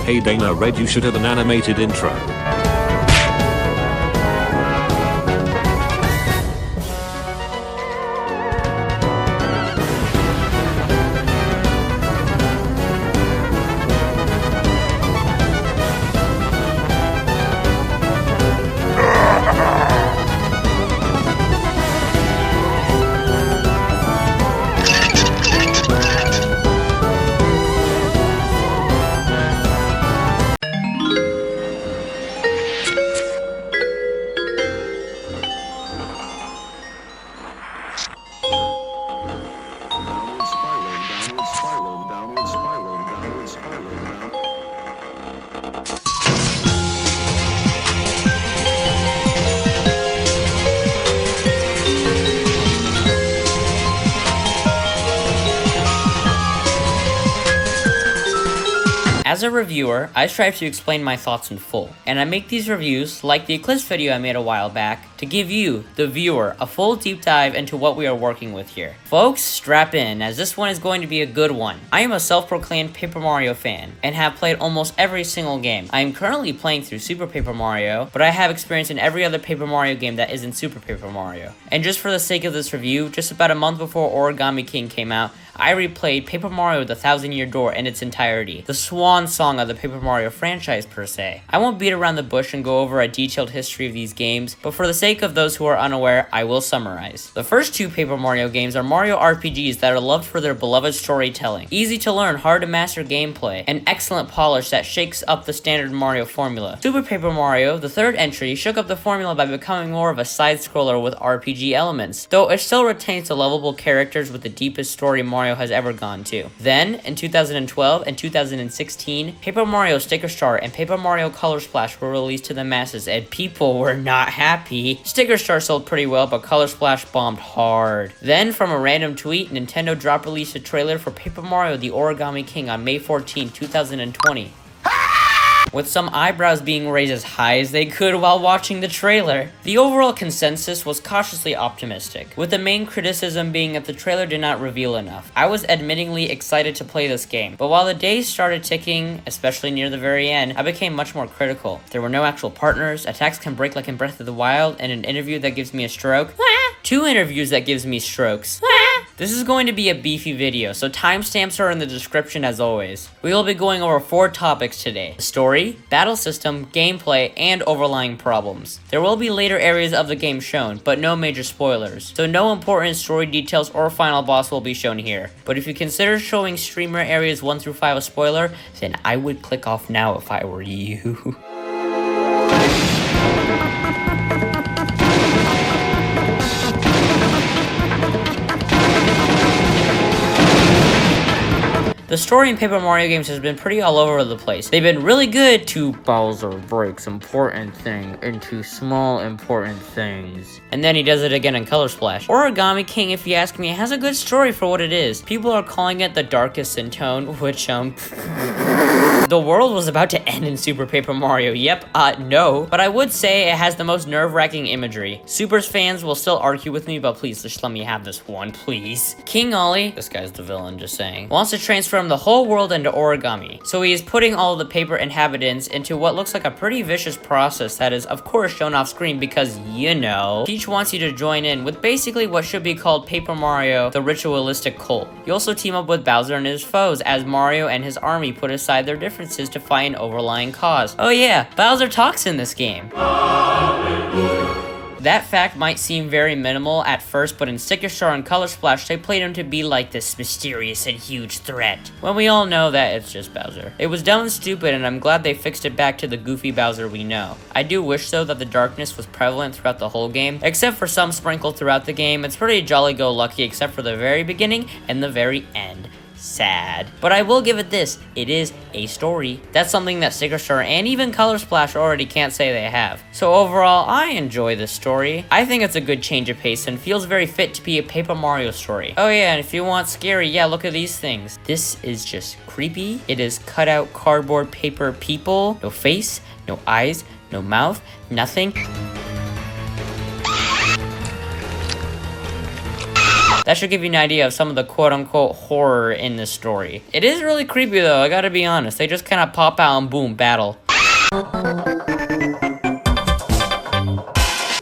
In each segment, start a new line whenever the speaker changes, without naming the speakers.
Hey Danerade, you should have an animated intro.
As a reviewer, I strive to explain my thoughts in full, and I make these reviews, like the Eclipse video I made a while back, to give you, the viewer, a full deep dive into what we are working with here. Folks, strap in, as this one is going to be a good one. I am a self-proclaimed Paper Mario fan, and have played almost every single game. I am currently playing through Super Paper Mario, but I have experience in every other Paper Mario game that isn't Super Paper Mario. And just for the sake of this review, just about a month before Origami King came out, I replayed Paper Mario The Thousand Year Door in its entirety, the swan song of the Paper Mario franchise per se. I won't beat around the bush and go over a detailed history of these games, but for the sake of those who are unaware, I will summarize. The first two Paper Mario games are Mario RPGs that are loved for their beloved storytelling, easy to learn, hard to master gameplay, and excellent polish that shakes up the standard Mario formula. Super Paper Mario, the third entry, shook up the formula by becoming more of a side-scroller with RPG elements, though it still retains the lovable characters with the deepest story Mario has ever gone to. Then, in 2012 and 2016, Paper Mario Sticker Star and Paper Mario Color Splash were released to the masses, and people were not happy. Sticker Star sold pretty well, but Color Splash bombed hard. Then, from a random tweet, Nintendo released a trailer for Paper Mario The Origami King on May 14, 2020. With some eyebrows being raised as high as they could while watching the trailer. The overall consensus was cautiously optimistic, with the main criticism being that the trailer did not reveal enough. I was admittingly excited to play this game, but while the days started ticking, especially near the very end, I became much more critical. There were no actual partners, attacks can break like in Breath of the Wild, and an interview that gives me a stroke. 2 interviews that gives me strokes. This is going to be a beefy video, so timestamps are in the description as always. We will be going over 4 topics today: the story, battle system, gameplay, and overlying problems. There will be later areas of the game shown, but no major spoilers, so no important story details or final boss will be shown here. But if you consider showing streamer areas 1 through 5 a spoiler, then I would click off now if I were you. The story in Paper Mario games has been pretty all over the place. They've been really good to Bowser breaks important thing into small important things. And then he does it again in Color Splash. Origami King, if you ask me, has a good story for what it is. People are calling it the darkest in tone, which, the world was about to end in Super Paper Mario. Yep, no. But I would say it has the most nerve-wracking imagery. Super's fans will still argue with me, but please, just let me have this one, please. King Ollie, this guy's the villain, just saying, wants to transform the whole world into origami. So he is putting all the paper inhabitants into what looks like a pretty vicious process that is, of course, shown off screen because, you know, Peach wants you to join in with basically what should be called Paper Mario, the ritualistic cult. You also team up with Bowser and his foes as Mario and his army put aside their differences to fight an overlying cause. Oh yeah, Bowser talks in this game. That fact might seem very minimal at first, but in Sticker Star and Color Splash, they played him to be like this mysterious and huge threat, when we all know that it's just Bowser. It was dumb and stupid, and I'm glad they fixed it back to the goofy Bowser we know. I do wish, though, that the darkness was prevalent throughout the whole game, except for some sprinkled throughout the game. It's pretty jolly-go-lucky, except for the very beginning and the very end. Sad. But I will give it this, it is a story. That's something that Sticker Star and even Color Splash already can't say they have. So overall, I enjoy this story. I think it's a good change of pace and feels very fit to be a Paper Mario story. Oh yeah, and if you want scary, yeah, look at these things. This is just creepy. It is cut out cardboard paper people. No face, no eyes, no mouth, nothing. That should give you an idea of some of the quote-unquote horror in this story. It is really creepy though, I gotta be honest. They just kind of pop out and boom, battle.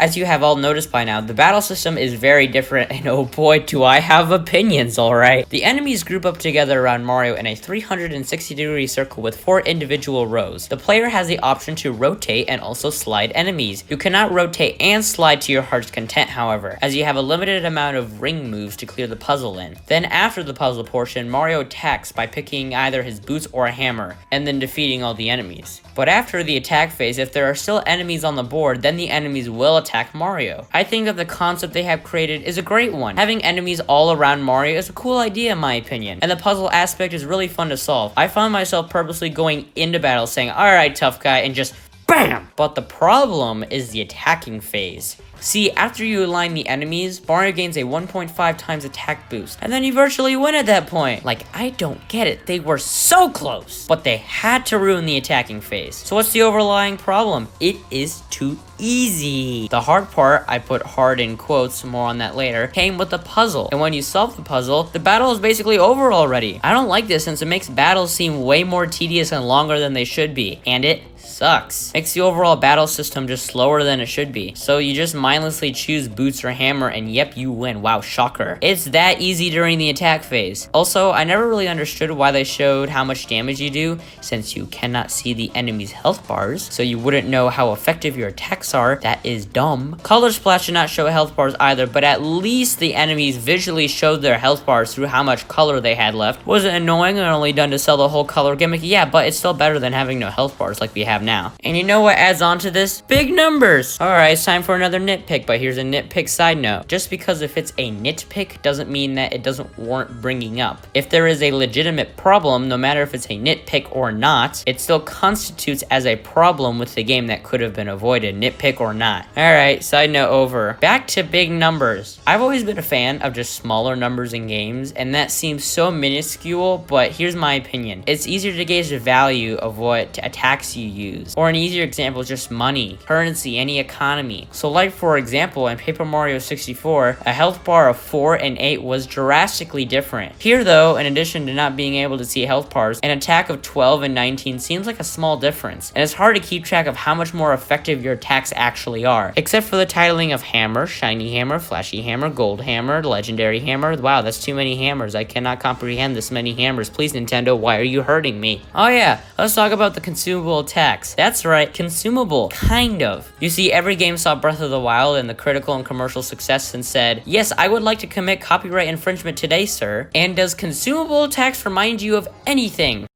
As you have all noticed by now, the battle system is very different, and oh boy do I have opinions, alright. The enemies group up together around Mario in a 360-degree circle with 4 individual rows. The player has the option to rotate and also slide enemies. You cannot rotate and slide to your heart's content, however, as you have a limited amount of ring moves to clear the puzzle in. Then after the puzzle portion, Mario attacks by picking either his boots or a hammer, and then defeating all the enemies. But after the attack phase, if there are still enemies on the board, then the enemies will attack Mario. I think that the concept they have created is a great one. Having enemies all around Mario is a cool idea in my opinion, and the puzzle aspect is really fun to solve. I found myself purposely going into battle saying, alright tough guy, and just BAM! But the problem is the attacking phase. See, after you align the enemies, Mario gains a 1.5 times attack boost, and then you virtually win at that point. Like, I don't get it. They were so close, but they had to ruin the attacking phase. So what's the overlying problem? It is too easy. The hard part, I put hard in quotes, more on that later, came with the puzzle. And when you solve the puzzle, the battle is basically over already. I don't like this since it makes battles seem way more tedious and longer than they should be. And it sucks. Makes the overall battle system just slower than it should be. So you just mindlessly choose boots or hammer and yep, you win. Wow, shocker. It's that easy during the attack phase. Also, I never really understood why they showed how much damage you do, since you cannot see the enemy's health bars, so you wouldn't know how effective your attacks are. That is dumb. Color Splash did not show health bars either, but at least the enemies visually showed their health bars through how much color they had left. Was it annoying and only done to sell the whole color gimmick? Yeah, but it's still better than having no health bars like we have now. And you know what adds on to this? Big numbers! Alright, it's time for another nitpick, but here's a nitpick side note. Just because if it's a nitpick doesn't mean that it doesn't warrant bringing up. If there is a legitimate problem, no matter if it's a nitpick or not, it still constitutes as a problem with the game that could have been avoided, nitpick or not. Alright, side note over. Back to big numbers. I've always been a fan of just smaller numbers in games, and that seems so minuscule, but here's my opinion. It's easier to gauge the value of what attacks you use. Or an easier example is just money, currency, any economy. So like for example, in Paper Mario 64, a health bar of 4 and 8 was drastically different. Here though, in addition to not being able to see health bars, an attack of 12 and 19 seems like a small difference. And it's hard to keep track of how much more effective your attacks actually are. Except for the titling of hammer, shiny hammer, flashy hammer, gold hammer, legendary hammer. Wow, that's too many hammers. I cannot comprehend this many hammers. Please Nintendo, why are you hurting me? Oh yeah, let's talk about the consumable attacks. That's right, consumable, kind of. You see, every game saw Breath of the Wild and the critical and commercial success and said, yes, I would like to commit copyright infringement today, sir. And does consumable attacks remind you of anything?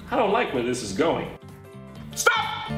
I don't like where this is going. Stop!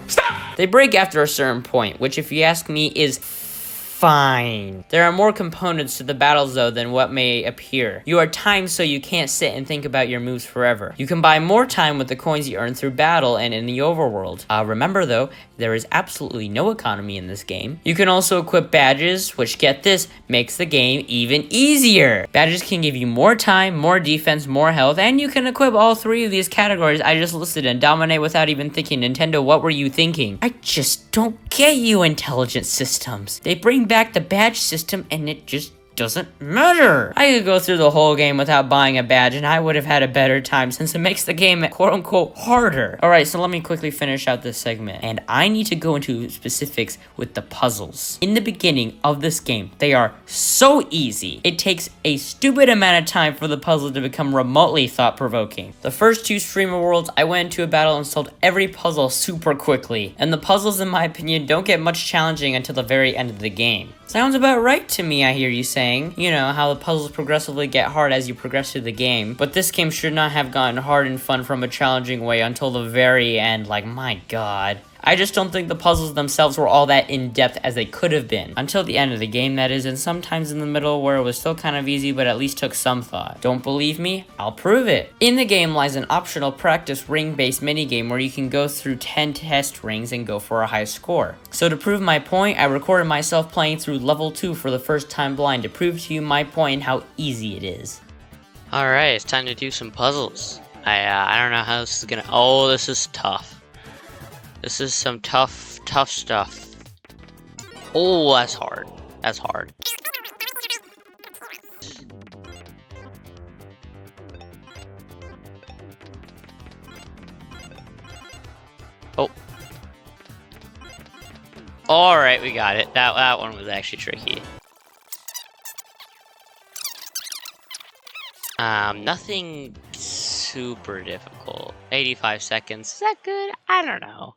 Stop!
They break after a certain point, which if you ask me is fine. There are more components to the battles though than what may appear. You are timed so you can't sit and think about your moves forever. You can buy more time with the coins you earn through battle and in the overworld. Remember though, there is absolutely no economy in this game. You can also equip badges, which get this, makes the game even easier. Badges can give you more time, more defense, more health, and you can equip all 3 of these categories I just listed and dominate without even thinking. Nintendo, what were you thinking? I just don't get you, intelligent systems. They bring back the badge system and it just doesn't matter. I could go through the whole game without buying a badge and I would have had a better time since it makes the game quote unquote harder. Alright, so let me quickly finish out this segment and I need to go into specifics with the puzzles. In the beginning of this game, they are so easy. It takes a stupid amount of time for the puzzle to become remotely thought-provoking. The first 2 streamer worlds, I went into a battle and solved every puzzle super quickly. And the puzzles, in my opinion, don't get much challenging until the very end of the game. Sounds about right to me, I hear you saying. You know, how the puzzles progressively get hard as you progress through the game. But this game should not have gotten hard and fun from a challenging way until the very end. Like, my god. I just don't think the puzzles themselves were all that in-depth as they could have been. Until the end of the game, that is, and sometimes in the middle where it was still kind of easy but at least took some thought. Don't believe me? I'll prove it. In the game lies an optional practice ring-based minigame where you can go through 10 test rings and go for a high score. So to prove my point, I recorded myself playing through level 2 for the first time blind to prove to you my point and how easy it is. Alright, it's time to do some puzzles. I don't know how this is gonna... Oh, this is tough. This is some tough stuff. Oh, that's hard. That's hard. Oh. Alright, we got it. That one was actually tricky. Nothing super difficult. 85 seconds. Is that good? I don't know.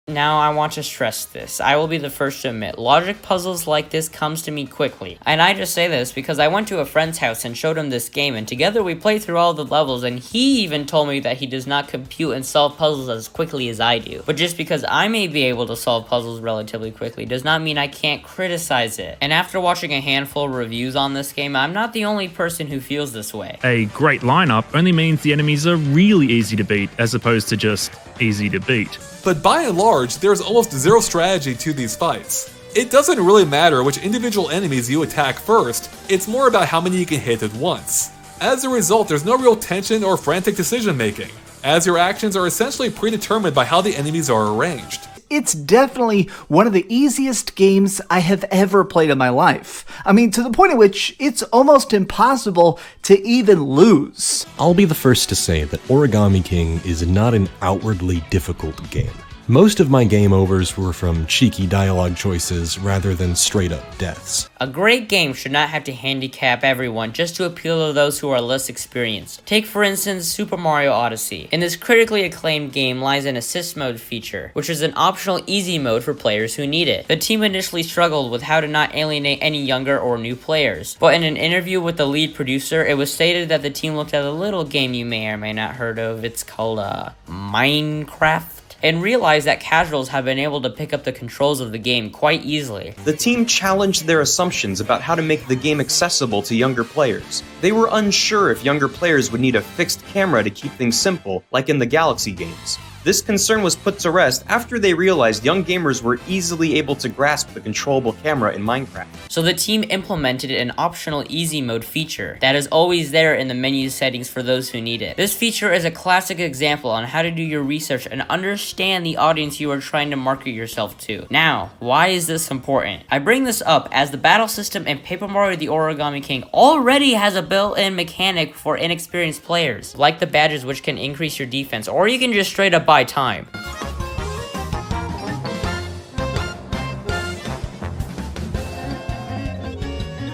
Now I want to stress this. I will be the first to admit, logic puzzles like this comes to me quickly. And I just say this because I went to a friend's house and showed him this game, and together we played through all the levels, and he even told me that he does not compute and solve puzzles as quickly as I do. But just because I may be able to solve puzzles relatively quickly does not mean I can't criticize it. And after watching a handful of reviews on this game, I'm not the only person who feels this way.
A great lineup only means the enemies are really easy to beat as opposed to just easy to beat.
But by and large, there's almost zero strategy to these fights. It doesn't really matter which individual enemies you attack first, it's more about how many you can hit at once. As a result, there's no real tension or frantic decision making, as your actions are essentially predetermined by how the enemies are arranged.
It's definitely one of the easiest games I have ever played in my life. I mean, to the point at which it's almost impossible to even lose.
I'll be the first to say that Origami King is not an outwardly difficult game. Most of my game overs were from cheeky dialogue choices rather than straight up deaths.
A great game should not have to handicap everyone just to appeal to those who are less experienced. Take for instance Super Mario Odyssey. In this critically acclaimed game lies an assist mode feature, which is an optional easy mode for players who need it. The team initially struggled with how to not alienate any younger or new players, but in an interview with the lead producer, it was stated that the team looked at a little game you may or may not heard of. It's called Minecraft, and realized that casuals have been able to pick up the controls of the game quite easily.
The team challenged their assumptions about how to make the game accessible to younger players. They were unsure if younger players would need a fixed camera to keep things simple, like in the Galaxy games. This concern was put to rest after they realized young gamers were easily able to grasp the controllable camera in Minecraft.
So the team implemented an optional easy mode feature that is always there in the menu settings for those who need it. This feature is a classic example on how to do your research and understand the audience you are trying to market yourself to. Now, why is this important? I bring this up as the battle system in Paper Mario the Origami King already has a built-in mechanic for inexperienced players, like the badges which can increase your defense, or you can just straight up buy time.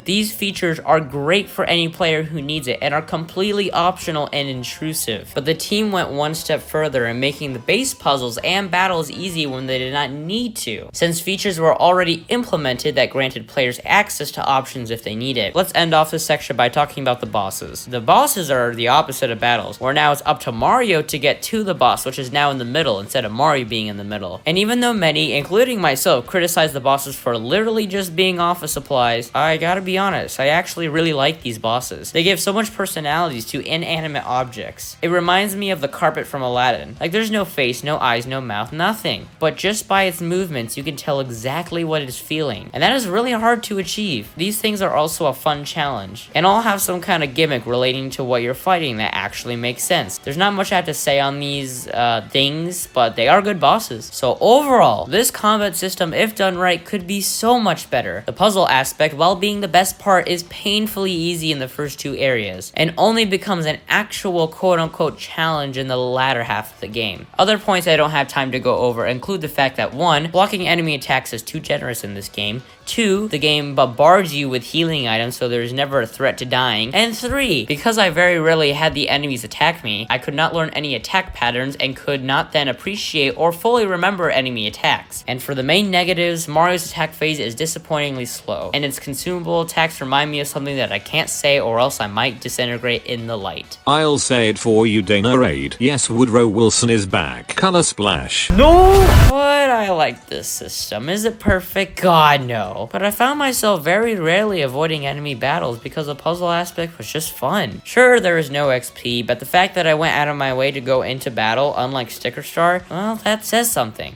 These features are great for any player who needs it and are completely optional and intrusive, but the team went one step further in making the base puzzles and battles easy when they did not need to, since features were already implemented that granted players access to options if they need it. Let's end off this section by talking about the bosses. The bosses are the opposite of battles, where now it's up to Mario to get to the boss, which is now in the middle instead of Mario being in the middle. And even though many, including myself, criticize the bosses for literally just being office supplies, I gotta be honest, I actually really like these bosses. They give so much personalities to inanimate objects. It reminds me of the carpet from Aladdin. Like, there's no face, no eyes, no mouth, nothing. But just by its movements, you can tell exactly what it is feeling. And that is really hard to achieve. These things are also a fun challenge, and all have some kind of gimmick relating to what you're fighting that actually makes sense. There's not much I have to say on these things, but they are good bosses. So overall, this combat system, if done right, could be so much better. The puzzle aspect, while being the best part, is painfully easy in the first two areas, and only becomes an actual quote-unquote challenge in the latter half of the game. Other points I don't have time to go over include the fact that 1. Blocking enemy attacks is too generous in this game, 2. The game bombards you with healing items so there's never a threat to dying, and 3. Because I very rarely had the enemies attack me, I could not learn any attack patterns and could not then appreciate or fully remember enemy attacks. And for the main negatives, Mario's attack phase is disappointingly slow, and its consumable attacks remind me of something that I can't say or else I might disintegrate in the light.
I'll say it for you, Danerade. Yes, Woodrow Wilson is back. Color splash.
No! But I like this system. Is it perfect? God, no. But I found myself very rarely avoiding enemy battles because the puzzle aspect was just fun. Sure, there is no XP, but the fact that I went out of my way to go into battle, unlike Sticker Star, well, that says something.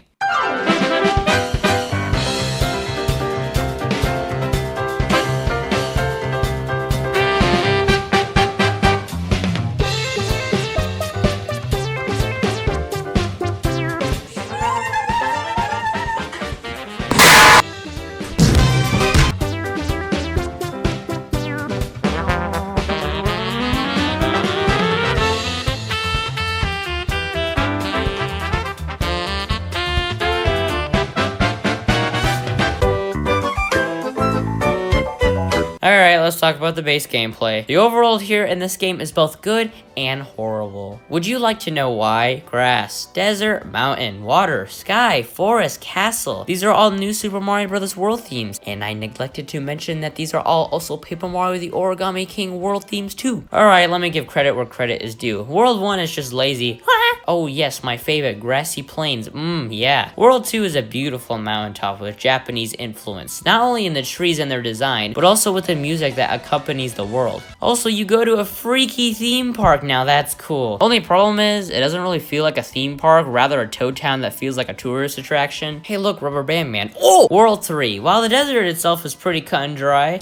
Alright, let's talk about the base gameplay. The overall here in this game is both good and horrible. Would you like to know why? Grass, desert, mountain, water, sky, forest, castle. These are all new Super Mario Bros. World themes. And I neglected to mention that these are all also Paper Mario the Origami King world themes too. Alright, let me give credit where credit is due. World 1 is just lazy. Oh yes, my favorite, grassy plains. Yeah. World 2 is a beautiful mountaintop with Japanese influence. Not only in the trees and their design, but also with the music that accompanies the world. Also, you go to a freaky theme park. Now that's cool. Only problem is, it doesn't really feel like a theme park, rather a Toad Town that feels like a tourist attraction. Hey look, Rubber Band Man. Oh! World 3. While the desert itself is pretty cut and dry,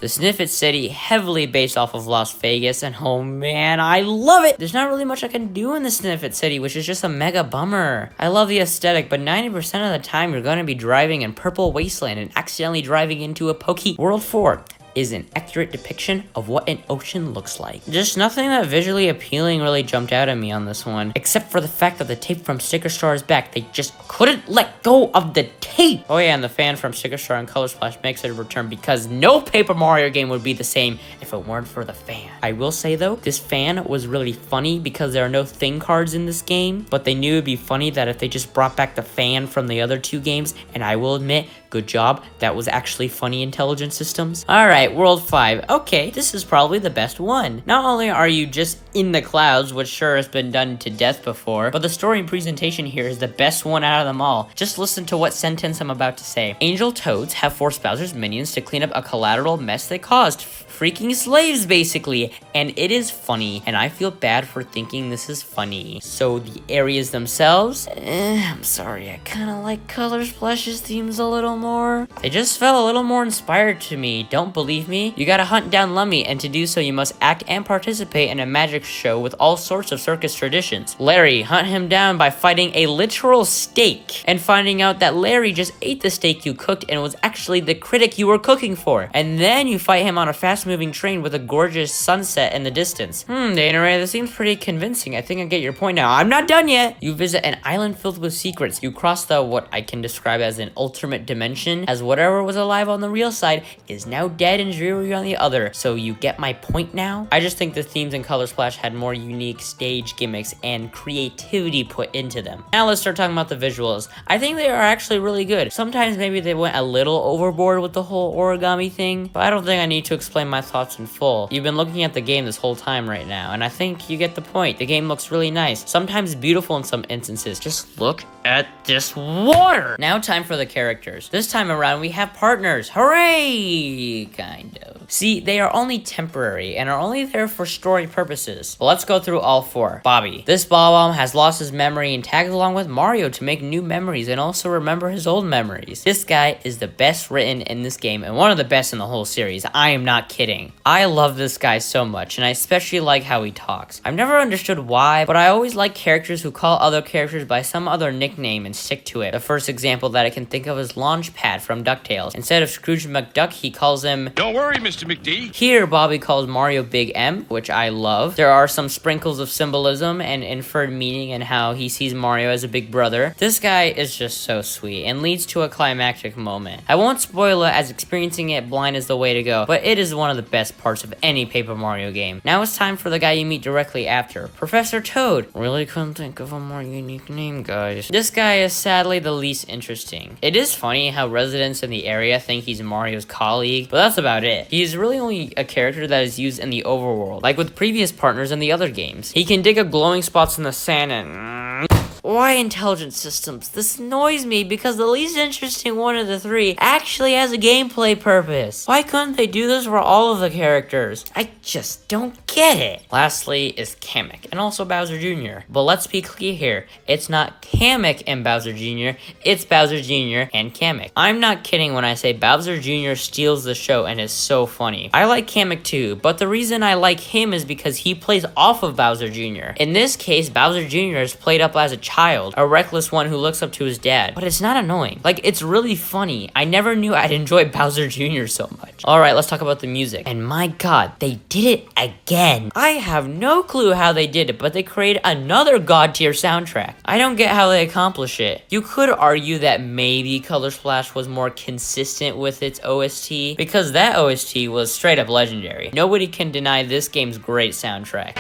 the Sniffit City, heavily based off of Las Vegas, and oh man, I love it! There's not really much I can do in the Sniffit City, which is just a mega bummer. I love the aesthetic, but 90% of the time you're gonna be driving in Purple Wasteland and accidentally driving into a Pokey. World 4 is an accurate depiction of what an ocean looks like. Just nothing that visually appealing really jumped out at me on this one, except for the fact that the tape from Sticker Star is back. They just couldn't let go of the tape. Oh yeah, and the fan from Sticker Star and Color Splash makes it a return because no Paper Mario game would be the same if it weren't for the fan. I will say though, this fan was really funny because there are no thing cards in this game, but they knew it'd be funny that if they just brought back the fan from the other two games, and I will admit, good job, that was actually funny intelligent systems. Alright, World 5. Okay, this is probably the best one. Not only are you just in the clouds, which sure has been done to death before, but the story and presentation here is the best one out of them all. Just listen to what sentence I'm about to say. Angel Toads have forced Bowser's minions to clean up a collateral mess they caused. Freaking slaves, basically. And it is funny, and I feel bad for thinking this is funny. So the areas themselves, I'm sorry, I kind of like Color Splash's themes a little more. They just felt a little more inspired to me. Don't believe me? You gotta hunt down Lemmy, and to do so you must act and participate in a magic show with all sorts of circus traditions. Larry, hunt him down by fighting a literal steak, and finding out that Larry just ate the steak you cooked and was actually the critic you were cooking for. And then you fight him on a fast-moving train with a gorgeous sunset in the distance. Danerade, this seems pretty convincing. I think I get your point now. I'm not done yet! You visit an island filled with secrets. You cross the, what I can describe as an alternate dimension, as whatever was alive on the real side is now dead and dreary on the other. So you get my point now? I just think the themes in Color Splash had more unique stage gimmicks and creativity put into them. Now let's start talking about the visuals. I think they are actually really good. Sometimes maybe they went a little overboard with the whole origami thing, but I don't think I need to explain my thoughts in full. You've been looking at the game this whole time right now, and I think you get the point. The game looks really nice, sometimes beautiful in some instances. Just look at this water! Now time for the characters. This time around we have partners. Hooray! Kind of. See, they are only temporary and are only there for story purposes. But let's go through all four. Bobby. This bob-omb has lost his memory and tags along with Mario to make new memories and also remember his old memories. This guy is the best written in this game and one of the best in the whole series. I am not kidding. I love this guy so much, and I especially like how he talks. I've never understood why, but I always like characters who call other characters by some other nickname and stick to it. The first example that I can think of is Launchpad from DuckTales. Instead of Scrooge McDuck, he calls him, "Don't worry, Mr. McD." Here, Bobby calls Mario Big M, which I love. There are some sprinkles of symbolism and inferred meaning in how he sees Mario as a big brother. This guy is just so sweet and leads to a climactic moment. I won't spoil it, as experiencing it blind is the way to go, but it is one of the best parts of any Paper Mario game. Now it's time for the guy you meet directly after, Professor Toad. Really couldn't think of a more unique name, guys. This guy is sadly the least interesting. It is funny how residents in the area think he's Mario's colleague, but that's about it. He is really only a character that is used in the overworld, like with previous partners in the other games. He can dig up glowing spots in the sand and... Why intelligent systems? This annoys me because the least interesting one of the three actually has a gameplay purpose. Why couldn't they do this for all of the characters? I just don't get it. Lastly is Kamek and also Bowser Jr. But let's be clear here. It's not Kamek and Bowser Jr. It's Bowser Jr. and Kamek. I'm not kidding when I say Bowser Jr. steals the show and is so funny. I like Kamek too, but the reason I like him is because he plays off of Bowser Jr. In this case, Bowser Jr. is played up as a child, a reckless one who looks up to his dad. But it's not annoying. Like, it's really funny. I never knew I'd enjoy Bowser Jr. so much. Alright, let's talk about the music. And my god, they did it again. I have no clue how they did it, but they created another god tier soundtrack. I don't get how they accomplish it. You could argue that maybe Color Splash was more consistent with its OST, because that OST was straight up legendary. Nobody can deny this game's great soundtrack.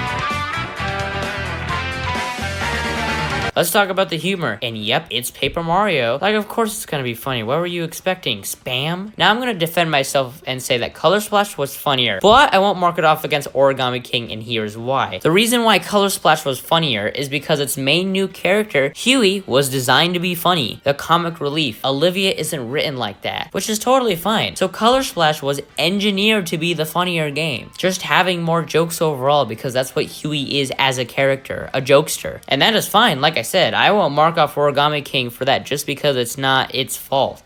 Let's talk about the humor. And yep, it's Paper Mario. Like, of course it's gonna be funny. What were you expecting? Spam? Now I'm gonna defend myself and say that Color Splash was funnier, but I won't mark it off against Origami King, and here's why. The reason why Color Splash was funnier is because its main new character, Huey, was designed to be funny. The comic relief. Olivia isn't written like that, which is totally fine. So Color Splash was engineered to be the funnier game. Just having more jokes overall, because that's what Huey is as a character, a jokester. And that is fine. Like I said, I won't mark off Origami King for that just because it's not its fault.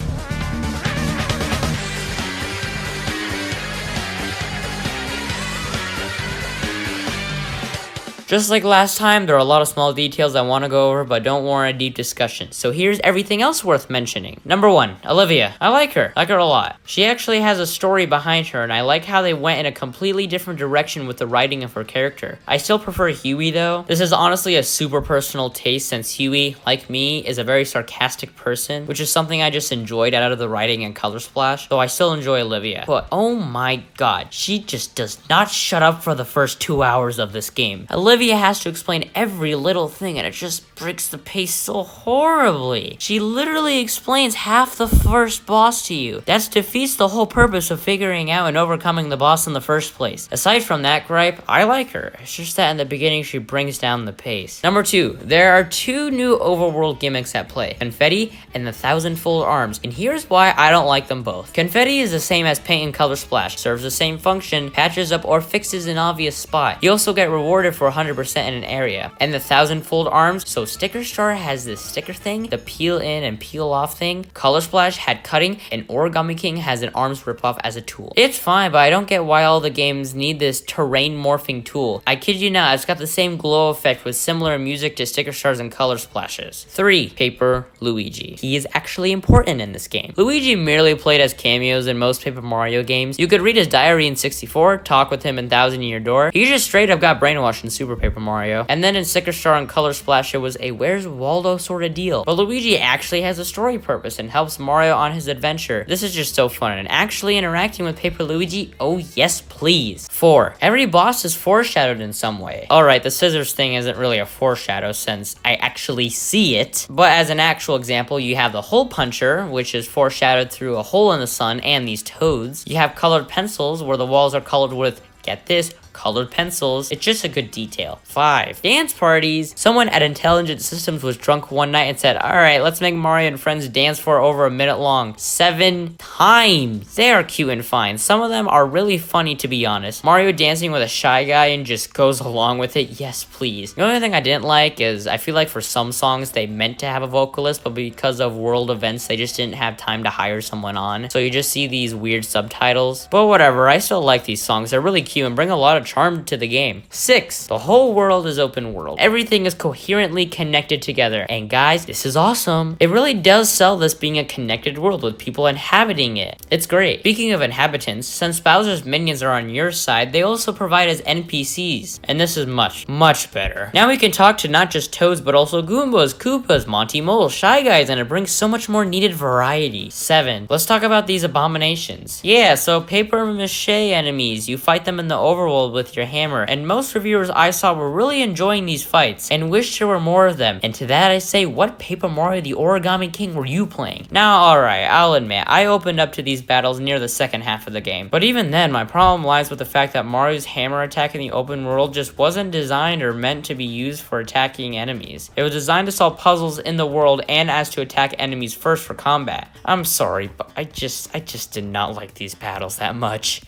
Just like last time, there are a lot of small details I want to go over, but don't warrant a deep discussion. So here's everything else worth mentioning. Number 1, Olivia. I like her a lot. She actually has a story behind her, and I like how they went in a completely different direction with the writing of her character. I still prefer Huey though. This is honestly a super personal taste, since Huey, like me, is a very sarcastic person, which is something I just enjoyed out of the writing in Color Splash, so I still enjoy Olivia. But oh my god, she just does not shut up for the first 2 hours of this game. Olivia has to explain every little thing, and it just breaks the pace so horribly. She literally explains half the first boss to you. That defeats the whole purpose of figuring out and overcoming the boss in the first place. Aside from that gripe, I like her. It's just that in the beginning she brings down the pace. Number 2, there are 2 new overworld gimmicks at play, Confetti and the Thousand-Fold Arms, and here's why I don't like them both. Confetti is the same as Paint and Color Splash, serves the same function, patches up or fixes an obvious spot. You also get rewarded for 100% in an area. And the Thousand-Fold Arms, so Sticker Star has this sticker thing, the peel in and peel off thing, Color Splash had cutting, and Origami King has an arms ripoff as a tool. It's fine, but I don't get why all the games need this terrain morphing tool. I kid you not, it's got the same glow effect with similar music to Sticker Stars and Color Splashes. 3, Paper Luigi. He is actually important in this game. Luigi merely played as cameos in most Paper Mario games. You could read his diary in 64, talk with him in Thousand Year Door. He just straight up got brainwashed in Super Paper Mario. And then in Sticker Star and Color Splash, it was a where's Waldo sort of deal. But Luigi actually has a story purpose and helps Mario on his adventure. This is just so fun, and actually interacting with Paper Luigi, oh yes please. 4, every boss is foreshadowed in some way. Alright, the scissors thing isn't really a foreshadow since I actually see it, but as an actual example, you have the hole puncher, which is foreshadowed through a hole in the sun and these toads. You have colored pencils where the walls are colored with, get this, colored pencils. It's just a good detail. 5, dance parties. Someone at Intelligent Systems was drunk one night and said, alright, let's make Mario and friends dance for over a minute long. 7 times. They are cute and fine. Some of them are really funny, to be honest. Mario dancing with a shy guy and just goes along with it. Yes, please. The only thing I didn't like is I feel like for some songs they meant to have a vocalist, but because of world events they just didn't have time to hire someone on. So you just see these weird subtitles. But whatever, I still like these songs. They're really cute and bring a lot of charm to the game. 6, the whole world is open world. Everything is coherently connected together. And guys, this is awesome. It really does sell this being a connected world with people inhabiting it. It's great. Speaking of inhabitants, since Bowser's minions are on your side, they also provide as NPCs. And this is much, much better. Now we can talk to not just Toads, but also Goombas, Koopas, Monty Mole, Shy Guys, and it brings so much more needed variety. 7, let's talk about these abominations. Yeah, so paper mache enemies. You fight them in the overworld with your hammer, and most reviewers I saw were really enjoying these fights and wished there were more of them. And to that I say, what Paper Mario the Origami King were you playing? Now alright, I'll admit, I opened up to these battles near the second half of the game, but even then my problem lies with the fact that Mario's hammer attack in the open world just wasn't designed or meant to be used for attacking enemies. It was designed to solve puzzles in the world and as to attack enemies first for combat. I'm sorry, but I just did not like these battles that much.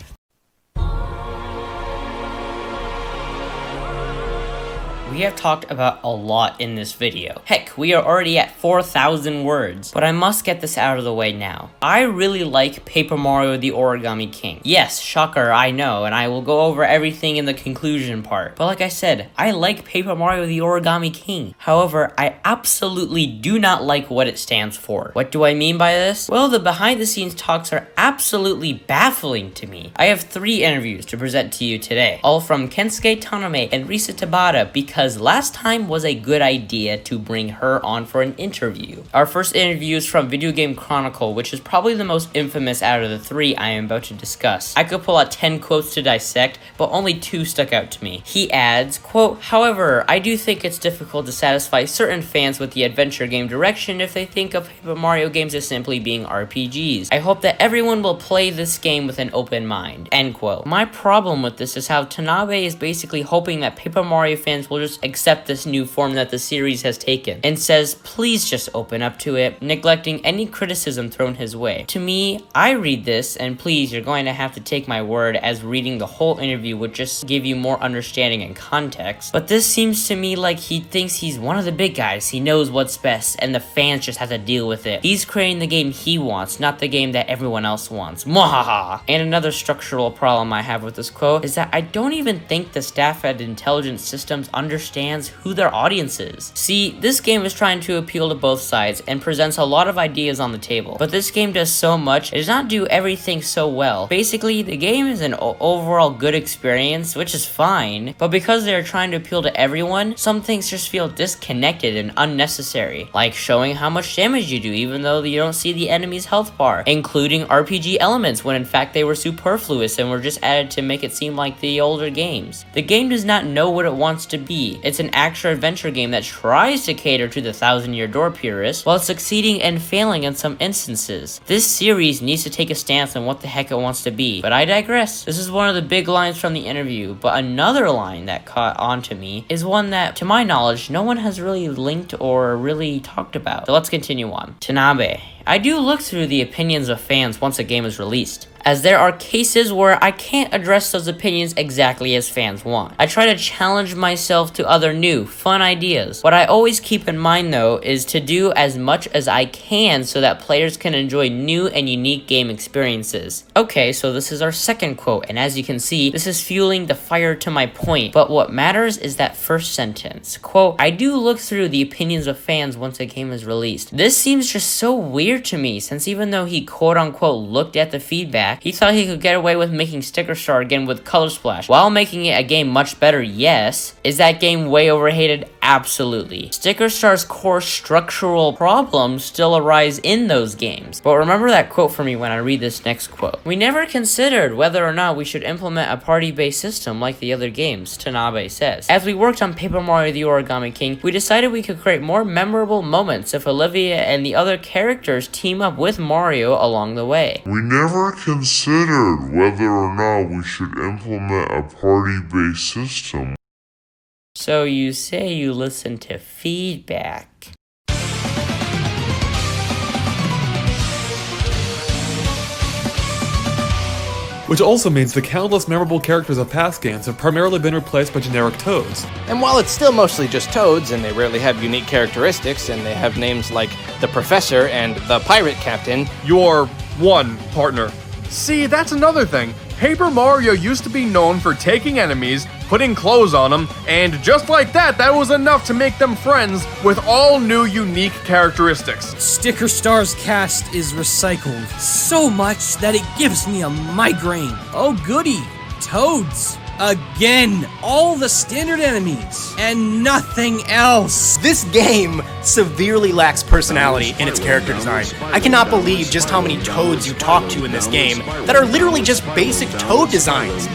we have talked about a lot in this video. Heck, we are already at 4,000 words, but I must get this out of the way now. I really like Paper Mario the Origami King. Yes, shocker, I know, and I will go over everything in the conclusion part. But like I said, I like Paper Mario the Origami King. However, I absolutely do not like what it stands for. What do I mean by this? Well, the behind the scenes talks are absolutely baffling to me. I have 3 interviews to present to you today, all from Kensuke Taname and Risa Tabata, because last time was a good idea to bring her on for an interview. Our first interview is from Video Game Chronicle, which is probably the most infamous out of the 3 I am about to discuss. I could pull out 10 quotes to dissect, but only 2 stuck out to me. He adds, quote, "However, I do think it's difficult to satisfy certain fans with the adventure game direction if they think of Paper Mario games as simply being RPGs. I hope that everyone will play this game with an open mind." End quote. My problem with this is how Tanabe is basically hoping that Paper Mario fans will just accept this new form that the series has taken, and says please just open up to it, neglecting any criticism thrown his way. To me, I read this, and please, you're going to have to take my word as reading the whole interview would just give you more understanding and context, but this seems to me like he thinks he's one of the big guys, he knows what's best, and the fans just have to deal with it. He's creating the game he wants, not the game that everyone else wants. Mwahaha! And another structural problem I have with this quote is that I don't even think the staff at Intelligent Systems understands who their audience is. See, this game is trying to appeal to both sides and presents a lot of ideas on the table, but this game does so much, it does not do everything so well. Basically, the game is an overall good experience, which is fine, but because they're trying to appeal to everyone, some things just feel disconnected and unnecessary, like showing how much damage you do even though you don't see the enemy's health bar, including RPG elements when in fact they were superfluous and were just added to make it seem like the older games. The game does not know what it wants to be. It's an action-adventure game that tries to cater to the 1,000-year door purists while succeeding and failing in some instances. This series needs to take a stance on what the heck it wants to be, but I digress. This is one of the big lines from the interview, but another line that caught on to me is one that, to my knowledge, no one has really linked or really talked about. So let's continue on. Tanabe: "I do look through the opinions of fans once a game is released, as there are cases where I can't address those opinions exactly as fans want. I try to challenge myself to other new, fun ideas. What I always keep in mind though is to do as much as I can so that players can enjoy new and unique game experiences." Okay, so this is our second quote, and as you can see, this is fueling the fire to my point, but what matters is that first sentence. Quote, "I do look through the opinions of fans once a game is released." This seems just so weird to me, since even though he quote-unquote looked at the feedback, he thought he could get away with making Sticker Star again with Color Splash, while making it a game much better, yes. Is that game way overhated? Absolutely. Sticker Star's core structural problems still arise in those games. But remember that quote for me when I read this next quote. "We never considered whether or not we should implement a party-based system like the other games," Tanabe says. "As we worked on Paper Mario the Origami King, we decided we could create more memorable moments if Olivia and the other characters team up with Mario along the way.
We never considered whether or not we should implement a party-based system."
So you say you listen to feedback.
Which also means the countless memorable characters of past games have primarily been replaced by generic toads.
And while it's still mostly just toads, and they rarely have unique characteristics, and they have names like the Professor and the Pirate Captain,
Your one partner. See, that's another thing. Paper Mario used to be known for taking enemies, putting clothes on them, and just like that, that was enough to make them friends with all new unique characteristics.
Sticker Star's cast is recycled so much that it gives me a migraine. Oh goody, toads. Again, all the standard enemies, and nothing else.
This game severely lacks personality in its character design. I cannot believe just how many toads you talk to in this game that are literally just basic toad designs.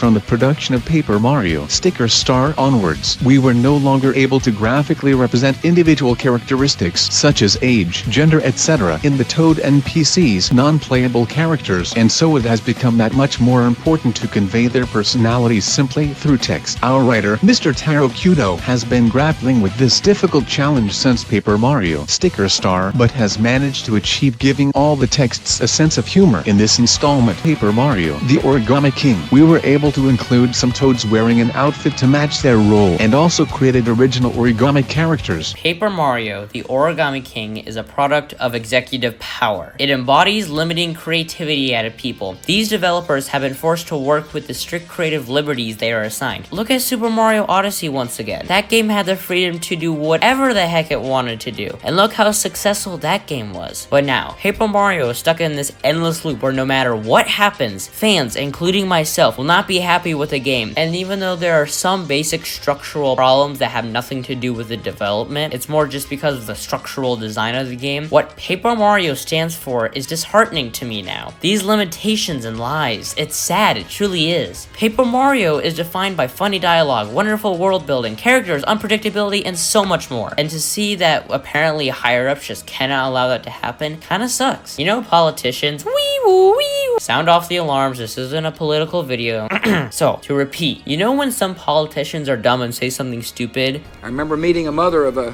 from the production of Paper Mario Sticker Star onwards, we were no longer able to graphically represent individual characteristics such as age, gender, etc. in the Toad NPC's non-playable characters, and so it has become that much more important to convey their personalities simply through text. Our writer, Mr. Taro Kudo, has been grappling with this difficult challenge since Paper Mario Sticker Star, but has managed to achieve giving all the texts a sense of humor. In this installment, Paper Mario, the Origami King, we were able to include some Toads wearing an outfit to match their role, and also created original origami characters.
Paper Mario, the Origami King, is a product of executive power. It embodies limiting creativity out of people. These developers have been forced to work with the strict creative liberties they are assigned. Look at Super Mario Odyssey once again. That game had the freedom to do whatever the heck it wanted to do, and look how successful that game was. But now, Paper Mario is stuck in this endless loop where no matter what happens, fans, including myself, will not be happy with the game. And even though there are some basic structural problems that have nothing to do with the development, it's more just because of the structural design of the game, what Paper Mario stands for is disheartening to me now. These limitations and lies, it's sad, it truly is. Paper Mario is defined by funny dialogue, wonderful world building, characters, unpredictability, and so much more. And to see that apparently higher-ups just cannot allow that to happen kinda sucks. You know, politicians, wee-woo, wee-woo. Sound off the alarms, this isn't a political video. So, to repeat, you know when some politicians are dumb and say something stupid?
I remember meeting a mother of a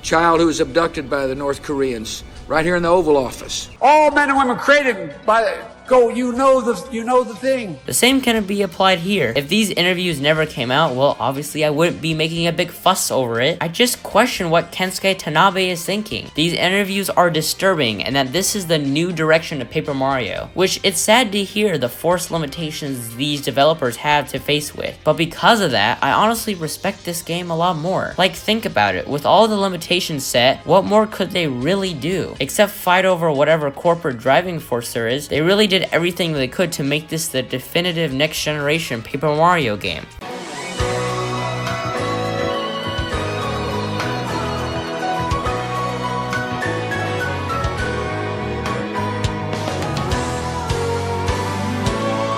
child who was abducted by the North Koreans right here in the Oval Office. All men and women created by you know the thing.
The same can be applied here. If these interviews never came out, well, obviously I wouldn't be making a big fuss over it. I just question what Kensuke Tanabe is thinking. These interviews are disturbing, and that this is the new direction of Paper Mario, which it's sad to hear the forced limitations these developers have to face with. But because of that, I honestly respect this game a lot more. Like, think about it. With all the limitations set, what more could they really do? Except fight over whatever corporate driving force there is, they really did everything they could to make this the definitive next generation Paper Mario game.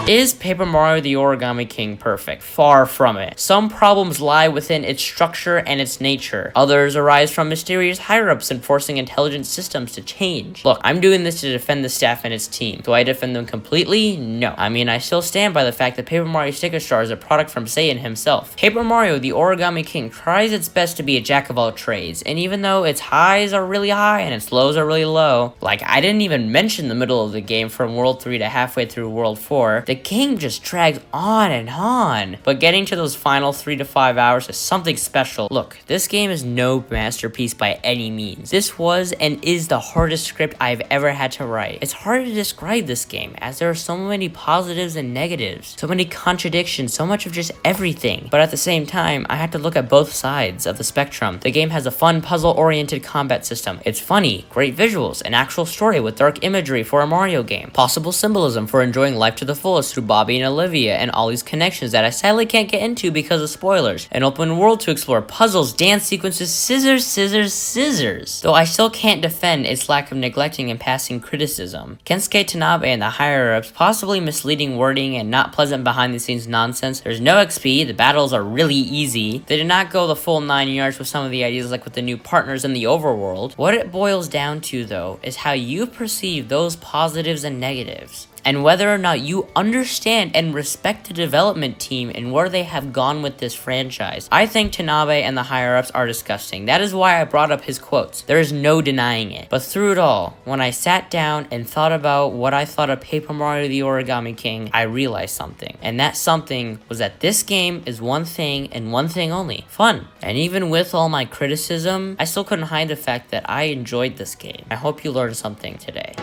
Is Paper Mario the Origami King perfect? Far from it. Some problems lie within its structure and its nature. Others arise from mysterious higher-ups enforcing intelligent systems to change. Look, I'm doing this to defend the staff and its team. Do I defend them completely? No. I mean, I still stand by the fact that Paper Mario Sticker Star is a product from Seiya himself. Paper Mario, the Origami King, tries its best to be a jack of all trades, and even though its highs are really high and its lows are really low, like I didn't even mention the middle of the game from World 3 to halfway through World 4, the game just drags on and on. But getting to those final 3 to 5 hours is something special. Look, this game is no masterpiece by any means. This was and is the hardest script I've ever had to write. It's hard to describe this game as there are so many positives and negatives, so many contradictions, so much of just everything. But at the same time, I had to look at both sides of the spectrum. The game has a fun puzzle-oriented combat system. It's funny, great visuals, an actual story with dark imagery for a Mario game, possible symbolism for enjoying life to the fullest through Bobby and Olivia, and all these connections that I sadly can't get into because of spoilers. An open world to explore, puzzles, dance sequences, scissors, scissors, scissors. Though I still can't defend its lack of neglecting and passing criticism. Kensuke Tanabe and the higher-ups, possibly misleading wording and not pleasant behind-the-scenes nonsense. There's no XP, the battles are really easy. They did not go the full 9 yards with some of the ideas, like with the new partners in the overworld. What it boils down to, though, is how you perceive those positives and negatives, and whether or not you understand and respect the development team and where they have gone with this franchise. I think Tanabe and the higher-ups are disgusting. That is why I brought up his quotes. There is no denying it. But through it all, when I sat down and thought about what I thought of Paper Mario the Origami King, I realized something. And that something was that this game is one thing and one thing only: fun. And even with all my criticism, I still couldn't hide the fact that I enjoyed this game. I hope you learned something today.